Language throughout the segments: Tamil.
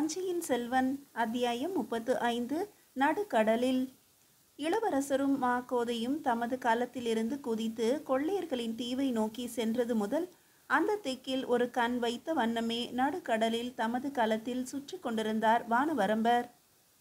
வஞ்சியின் செல்வன் அத்தியாயம் 35. நடுக்கடலில். இளவரசரும் மாக்கோதையும் தமது காலத்திலிருந்து குதித்து கொள்ளையர்களின் தீவை நோக்கி சென்றது முதல் அந்த திக்கில் ஒரு கண் வைத்த வண்ணமே நடுக்கடலில் தமது காலத்தில் சுற்றி கொண்டிருந்தார் வானவரம்பர்.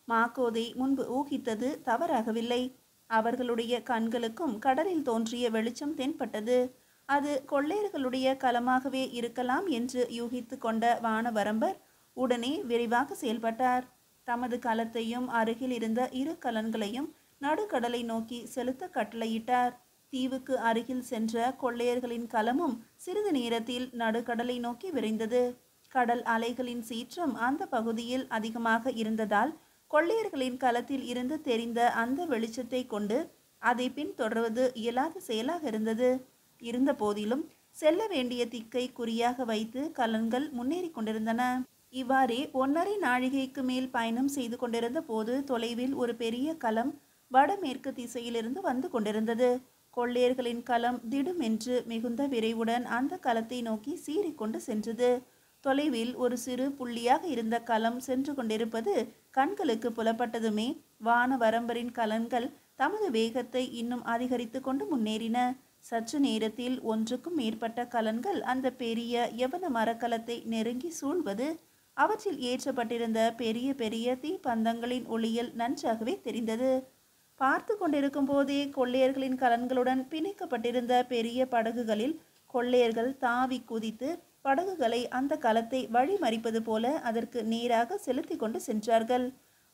மாக்கோதை முன்பு ஊகித்தது தவறாகவில்லை. அவர்களுடைய கண்களுக்கும் கடலில் தோன்றிய வெளிச்சம் தென்பட்டது. அது கொள்ளையர்களுடைய களமாகவே இருக்கலாம் என்று யூகித்து கொண்ட வானவரம்பர் உடனே விரைவாக செயல்பட்டார். தமது கலத்தையும் அருகில் இருந்த இரு கலன்களையும் நடுக்கடலை நோக்கி செலுத்த கட்டளையிட்டார். தீவுக்கு அருகில் சென்ற கொள்ளையர்களின் களமும் சிறிது நேரத்தில் நடுக்கடலை நோக்கி விரைந்தது. கடல் அலைகளின் சீற்றம் அந்த பகுதியில் அதிகமாக இருந்ததால் கொள்ளையர்களின் களத்தில் இருந்து தெரிந்த அந்த வெளிச்சத்தை கொண்டு அதை பின் தொடர்வது இயலாத செயலாக இருந்தது. இருந்த போதிலும் செல்ல வேண்டிய திக்கை குறியாக வைத்து கலன்கள் முன்னேறி கொண்டிருந்தன. இவ்வாறே 1.5 நாழிகைக்கு மேல் பயணம் செய்து கொண்டிருந்த போது தொலைவில் ஒரு பெரிய களம் வடமேற்கு திசையிலிருந்து வந்து கொண்டிருந்தது. கொள்ளையர்களின் களம் திடுமென்று மிகுந்த விரைவுடன் அந்த களத்தை நோக்கி சீறிக்கொண்டு சென்றது. தொலைவில் ஒரு சிறு புள்ளியாக இருந்த களம் சென்று கொண்டிருப்பது கண்களுக்கு புலப்பட்டதுமே வானவரம்பரின் கலன்கள் தமது வேகத்தை இன்னும் அதிகரித்து கொண்டு முன்னேறின. சற்று நேரத்தில் ஒன்றுக்கும் மேற்பட்ட கலன்கள் அந்த பெரிய யவன மரக்கலத்தை நெருங்கி சூழ்வது அவற்றில் ஏற்றப்பட்டிருந்த பெரிய பெரிய தீப்பந்தங்களின் ஒளியில் நன்றாகவே தெரிந்தது. பார்த்து கொண்டிருக்கும் போதே கொள்ளையர்களின் கலன்களுடன் பிணைக்கப்பட்டிருந்த பெரிய படகுகளில் கொள்ளையர்கள் தாவி குதித்து படகுகளை அந்த களத்தை வழிமறிப்பது போல அதற்கு நேராக செலுத்தி கொண்டு சென்றார்கள்.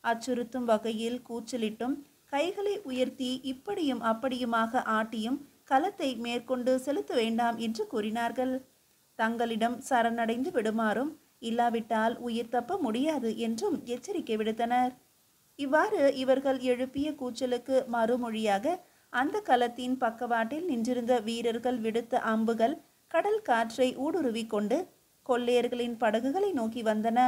அச்சுறுத்தும் வகையில் கூச்சலிட்டும் கைகளை உயர்த்தி இப்படியும் அப்படியுமாக ஆட்டியும் களத்தை மேற்கொண்டு செலுத்த வேண்டாம் என்று கூறினார்கள். தங்களிடம் சரணடைந்து விடுமாறும் இல்லாவிட்டால் உயிர் தப்ப முடியாது என்றும் எச்சரிக்கை விடுத்தனர். இவ்வாறு இவர்கள் எழுப்பிய கூச்சலுக்கு மறுமொழியாக அந்த களத்தின் பக்கவாட்டில் நின்றிருந்த வீரர்கள் விடுத்த அம்புகள் கடல் காற்றை ஊடுருவி கொண்டு கொள்ளையர்களின் படகுகளை நோக்கி வந்தன.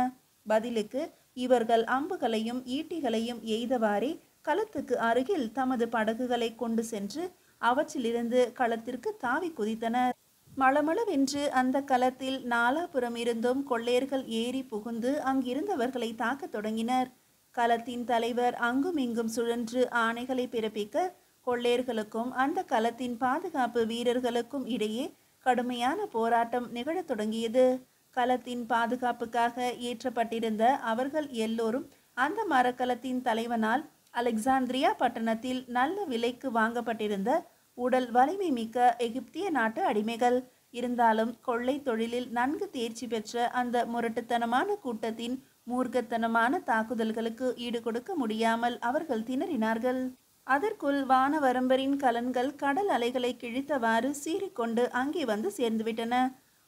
பதிலுக்கு இவர்கள் அம்புகளையும் ஈட்டிகளையும் எய்தவாறே களத்துக்கு அருகில் தமது படகுகளை கொண்டு சென்று அவற்றிலிருந்து களத்திற்கு தாவி குதித்தனர். மளமளவென்று அந்த களத்தில் நாலாபுறம் இருந்தும் கொள்ளையர்கள் ஏறி புகுந்து அங்கிருந்தவர்களை தாக்கத் தொடங்கினர். களத்தின் தலைவர் அங்கும் இங்கும் சுழன்று ஆணைகளை பிறப்பிக்க கொள்ளையர்களுக்கும் அந்த களத்தின் பாதுகாப்பு வீரர்களுக்கும் இடையே கடுமையான போராட்டம் நிகழத் தொடங்கியது. களத்தின் பாதுகாப்புக்காக ஏற்றப்பட்டிருந்த அவர்கள் எல்லோரும் அந்த மரக்கலத்தின் தலைவனால் அலெக்சாந்திரியா பட்டணத்தில் நல்ல விலைக்கு வாங்கப்பட்டிருந்த உடல் வலிமை மிக்க எகிப்திய நாட்டு அடிமைகள். இருந்தாலும் கொள்ளை தொழிலில் நன்கு தேர்ச்சி பெற்ற அந்த முரட்டுத்தனமான கூட்டத்தின் மூர்க்கத்தனமான தாக்குதல்களுக்கு ஈடுகொடுக்க முடியாமல் அவர்கள் திணறினார்கள். அதற்குள் வானவரம்பரின் கலன்கள் கடல் அலைகளை கிழித்தவாறு சீறிக்கொண்டு அங்கே வந்து சேர்ந்துவிட்டன.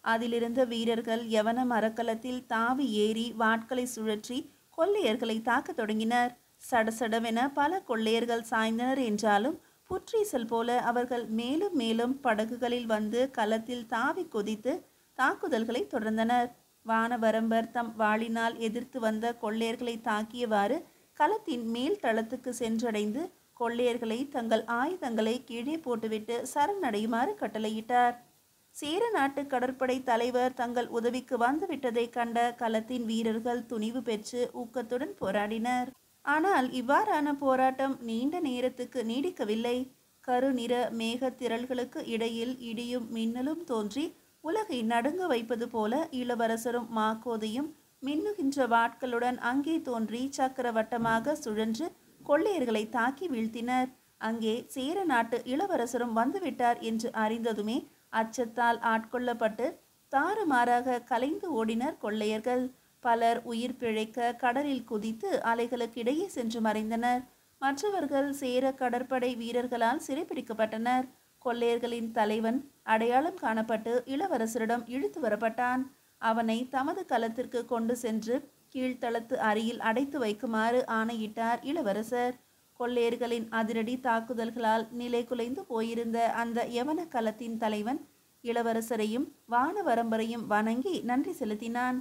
அதிலிருந்த வீரர்கள் யவன மரக்கலத்தில் தாவி ஏறி வாட்களை சுழற்றி கொள்ளையர்களை தாக்கத் தொடங்கினர். சடசடவென பல கொள்ளையர்கள் சாய்ந்தனர். என்றாலும் புற்றீசல் போல அவர்கள் மேலும் மேலும் படகுகளில் வந்து களத்தில் தாவி குதித்து தாக்குதல்களை தொடர்ந்தனர். வானவரம்பர் தம் வாளினால் எதிர்த்து வந்த கொள்ளையர்களை தாக்கியவாறு களத்தின் மேல் தளத்துக்கு சென்றடைந்து கொள்ளையர்களை தங்கள் ஆயுதங்களை கீழே போட்டுவிட்டு சரணடையுமாறு கட்டளையிட்டார். சேர நாட்டு கடற்படை தலைவர் தங்கள் உதவிக்கு வந்துவிட்டதை கண்ட களத்தின் வீரர்கள் துணிவு பெற்று ஊக்கத்துடன் போராடினர். ஆனால் இவ்வாறான போராட்டம் நீண்ட நேரத்துக்கு நீடிக்கவில்லை. கருநிற மேக திரள்களுக்கு இடையில் இடியும் மின்னலும் தோன்றி உலகை நடுங்க வைப்பது போல இளவரசரும் மாக்கோதையும் மின்னுகின்ற வாட்களுடன் அங்கே தோன்றி சக்கரவட்டமாக சுழன்று கொள்ளையர்களை தாக்கி வீழ்த்தினர். அங்கே சேர நாட்டு இளவரசரும் வந்துவிட்டார் என்று அறிந்ததுமே அச்சத்தால் ஆட்கொள்ளப்பட்டு தாறுமாறாக கலைந்து ஓடினர் கொள்ளையர்கள். பலர் உயிர் பிழைக்க கடலில் குதித்து அலைகளுக்கிடையே சென்று மறைந்தனர். மற்றவர்கள் சேர கடற்படை வீரர்களால் சிறைப்பிடிக்கப்பட்டனர். கொள்ளையர்களின் தலைவன் அடையாளம் காணப்பட்டு இளவரசரிடம் இழுத்து வரப்பட்டான். அவனை தமது களத்திற்கு கொண்டு சென்று கீழ்த்தளத்து அறையில் அடைத்து வைக்குமாறு ஆணையிட்டார் இளவரசர். கொள்ளையர்களின் அதிரடி தாக்குதல்களால் நிலை குலைந்து போயிருந்த அந்த யவன களத்தின் தலைவன் இளவரசரையும் வானவரம்பரையும் வணங்கி நன்றி செலுத்தினான்.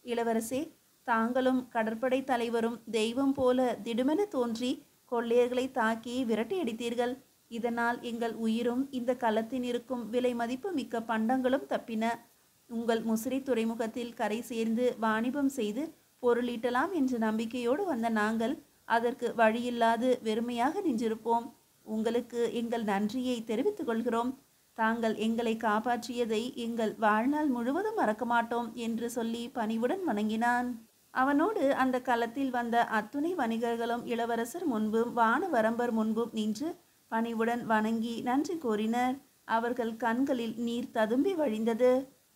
இளவரசே, தாங்களும் கடற்படை தலைவரும் தெய்வம் போல திடுமென தோன்றி கொள்ளையர்களை தாக்கி விரட்டியடித்தீர்கள். இதனால் எங்கள் உயிரும் இந்த களத்தில் இருக்கும் விலை மதிப்பு மிக்க பண்டங்களும் தப்பின. உங்கள் முசிறி துறைமுகத்தில் கரை சேர்ந்து வாணிபம் செய்து பொருளீட்டலாம் என்ற நம்பிக்கையோடு வந்த நாங்கள் அதற்கு வழியில்லாது வெறுமையாக நின்றிருப்போம். உங்களுக்கு எங்கள் நன்றியை தெரிவித்துக் கொள்கிறோம். தாங்கள் எங்களை காப்பாற்றியதை எங்கள் வாழ்நாள் முழுவதும் மறக்க மாட்டோம் என்று சொல்லி பணிவுடன் வணங்கினான். அவனோடு அந்த களத்தில் வந்த அத்துணை வணிகர்களும் இளவரசர் முன்பும் வானவரம்பர் முன்பும் நின்று பணிவுடன் வணங்கி நன்றி கூறினர். அவர்கள் கண்களில் நீர் ததும்பி வழிந்தது.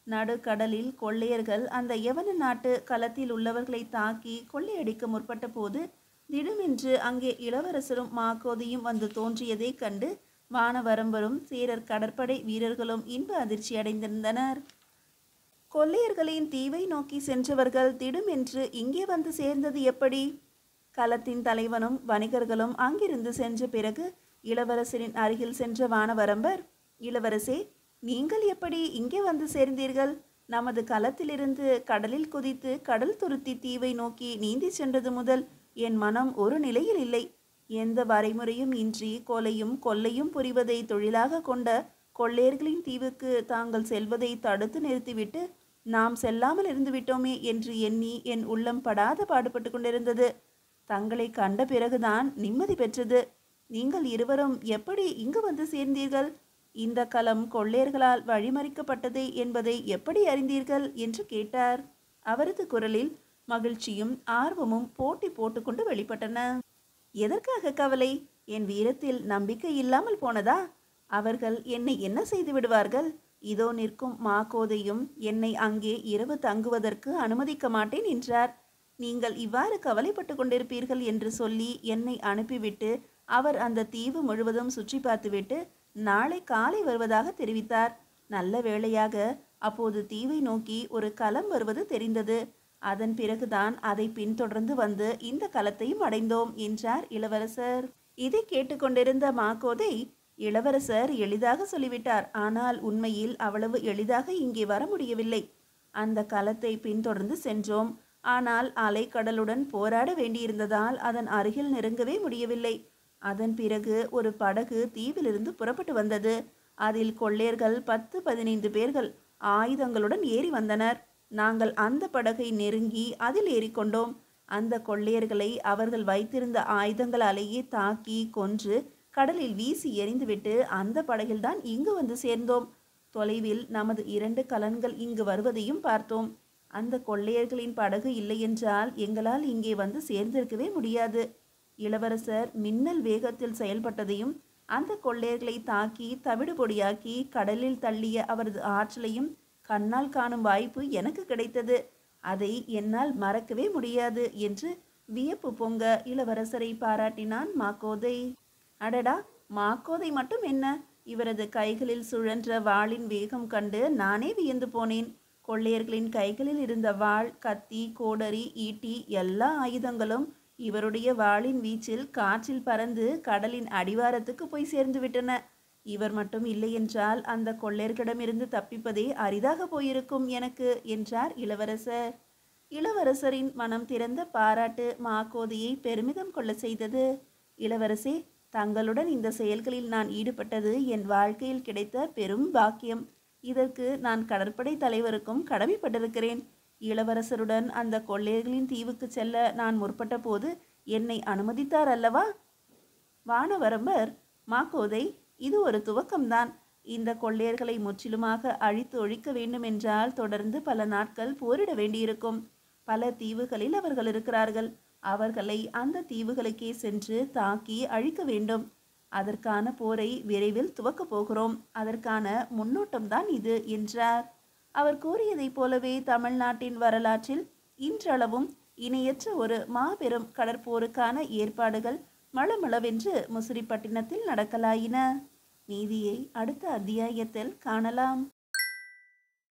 நடுக்கடலில் கொள்ளையர்கள் அந்த யவன நாட்டு களத்தில் உள்ளவர்களை தாக்கி கொள்ளையடிக்க முற்பட்ட போது திடுமென்று அங்கே இளவரசரும் மாக்கோதையும் வந்து தோன்றியதை கண்டு வானவரம்பரும் சேரர் கடற்படை வீரர்களும் இன்ப அதிர்ச்சி அடைந்திருந்தனர். கொள்ளையர்களின் தீவை நோக்கி சென்றவர்கள் திடுமென்று இங்கே வந்து சேர்ந்தது எப்படி? களத்தின் தலைவனும் வணிகர்களும் அங்கிருந்து சென்ற பிறகு இளவரசரின் அருகில் சென்ற வானவரம்பர், இளவரசே, நீங்கள் எப்படி இங்கே வந்து சேர்ந்தீர்கள்? நமது களத்திலிருந்து கடலில் குதித்து கடல் துருத்தி தீவை நோக்கி நீந்தி சென்றது முதல் என் மனம் ஒரு நிலையில் இல்லை. எந்த வரைமுறையும் இன்றி கொலையும் கொள்ளையும் புரிவதை தொழிலாக கொண்ட கொள்ளையர்களின் தீவுக்கு தாங்கள் செல்வதை தடுத்து நிறுத்திவிட்டு நாம் செல்லாமல் இருந்து விட்டோமே என்று எண்ணி என் உள்ளம் படாத பாடுபட்டு கொண்டிருந்தது. தங்களை கண்ட பிறகுதான் நிம்மதி பெற்றது. நீங்கள் இருவரும் எப்படி இங்கு வந்து சேர்ந்தீர்கள்? இந்த களம் கொள்ளையர்களால் வழிமறிக்கப்பட்டது என்பதை எப்படி அறிந்தீர்கள் என்று கேட்டார். அவரது குரலில் மகிழ்ச்சியும் ஆர்வமும் போட்டி போட்டுக்கொண்டு வெளிப்பட்டன. எதற்காக கவலை? என் வீரத்தில் நம்பிக்கை இல்லாமல் போனதா? அவர்கள் என்னை என்ன செய்து விடுவார்கள்? இதோ நிற்கும் மாக்கோதையும் என்னை அங்கே இரவு தங்குவதற்கு அனுமதிக்க மாட்டேன் என்றார். நீங்கள் இவ்வாறு கவலைப்பட்டு கொண்டிருப்பீர்கள் என்று சொல்லி என்னை அனுப்பிவிட்டு அவர் அந்த தீவு முழுவதும் சுற்றி பார்த்துவிட்டு நாளை காலை வருவதாக தெரிவித்தார். நல்ல வேளையாக அப்போது தீவை நோக்கி ஒரு களம் வருவது தெரிந்தது. அதன் பிறகுதான் அதை பின்தொடர்ந்து வந்து இந்த களத்தையும் அடைந்தோம் என்றார் இளவரசர். இதை கேட்டுக்கொண்டிருந்த மாக்கோதை, இளவரசர் எளிதாக சொல்லிவிட்டார். ஆனால் உண்மையில் அவ்வளவு எளிதாக இங்கே வர முடியவில்லை. அந்த களத்தை பின்தொடர்ந்து சென்றோம். ஆனால் அலைக்கடலுடன் போராட வேண்டியிருந்ததால் அதன் அருகில் நெருங்கவே முடியவில்லை. அதன் பிறகு ஒரு படகு தீவிலிருந்து புறப்பட்டு வந்தது. அதில் கொள்ளையர்கள் 10-15 பேர்கள் ஆயுதங்களுடன் ஏறி வந்தனர். நாங்கள் அந்த படகை நெருங்கி அதில் ஏறிக்கொண்டோம். அந்த கொள்ளையர்களை அவர்கள் வைத்திருந்த ஆயுதங்களாலேயே தாக்கி கொன்று கடலில் வீசி எறிந்துவிட்டு அந்த படகில்தான் இங்கு வந்து சேர்ந்தோம். தொலைவில் நமது 2 கலன்கள் இங்கு வருவதையும் பார்த்தோம். அந்த கொள்ளையர்களின் படகு இல்லையென்றால் எங்களால் இங்கே வந்து சேர்ந்திருக்கவே முடியாது. இளவரசர் மின்னல் வேகத்தில் செயல்பட்டதையும் அந்த கொள்ளையர்களை தாக்கி தவிடு பொடியாக்கி கடலில் தள்ளிய அவரது ஆற்றலையும் கண்ணால் காணும் வாய்ப்பு எனக்கு கிடைத்தது. அதை என்னால் மறக்கவே முடியாது என்று வியப்பு பொங்க இளவரசரை பாராட்டினான் மாக்கோதை. அடடா, மாக்கோதை மட்டும் என்ன, இவரது கைகளில் சுழன்ற வாளின் வேகம் கண்டு நானே வியந்து போனேன். கொள்ளையர்களின் கைகளில் இருந்த வாள், கத்தி, கோடரி, ஈட்டி எல்லா ஆயுதங்களும் இவருடைய வாளின் வீச்சில் காற்றில் பறந்து கடலின் அடிவாரத்துக்கு போய் சேர்ந்து விட்டன. இவர் மட்டும் இல்லையென்றால் அந்த கொள்ளையர்களிடமிருந்து தப்பிப்பதே அரிதாக போயிருக்கும் எனக்கு என்றார் இளவரசர். இளவரசரின் மனம் திறந்த பாராட்டு மாக்கோதையை பெருமிதம் கொள்ள செய்தது. இளவரசே, தங்களுடன் இந்த செயல்களில் நான் ஈடுபட்டது என் வாழ்க்கையில் கிடைத்த பெரும் பாக்கியம். இதற்கு நான் கடற்படை தலைவருக்கும் கடமைப்பட்டிருக்கிறேன். இளவரசருடன் அந்த கொள்ளையர்களின் தீவுக்கு செல்ல நான் முற்பட்ட போது என்னை அனுமதித்தார் அல்லவா? வானவரம்பர், மாக்கோதை, இது ஒரு துவக்கம்தான். இந்த கொள்ளையர்களை முற்றிலுமாக அழித்து ஒழிக்க வேண்டுமென்றால் தொடர்ந்து பல நாட்கள் போரிட வேண்டியிருக்கும். பல தீவுகளில் அவர்கள் இருக்கிறார்கள். அவர்களை அந்த தீவுகளுக்கே சென்று தாக்கி அழிக்க வேண்டும். அதற்கான போரை விரைவில் துவக்கப் போகிறோம். அதற்கான முன்னோட்டம்தான் இது என்றார். அவர் கூறியதைப் போலவே தமிழ்நாட்டின் வரலாற்றில் இன்றளவும் இணையற்ற ஒரு மாபெரும் கடற்போருக்கான ஏற்பாடுகள் மளமளவென்று முசிறிப்பட்டினத்தில் நடக்கலாயின. மீதியை அடுத்த அத்தியாயத்தில் காணலாம்.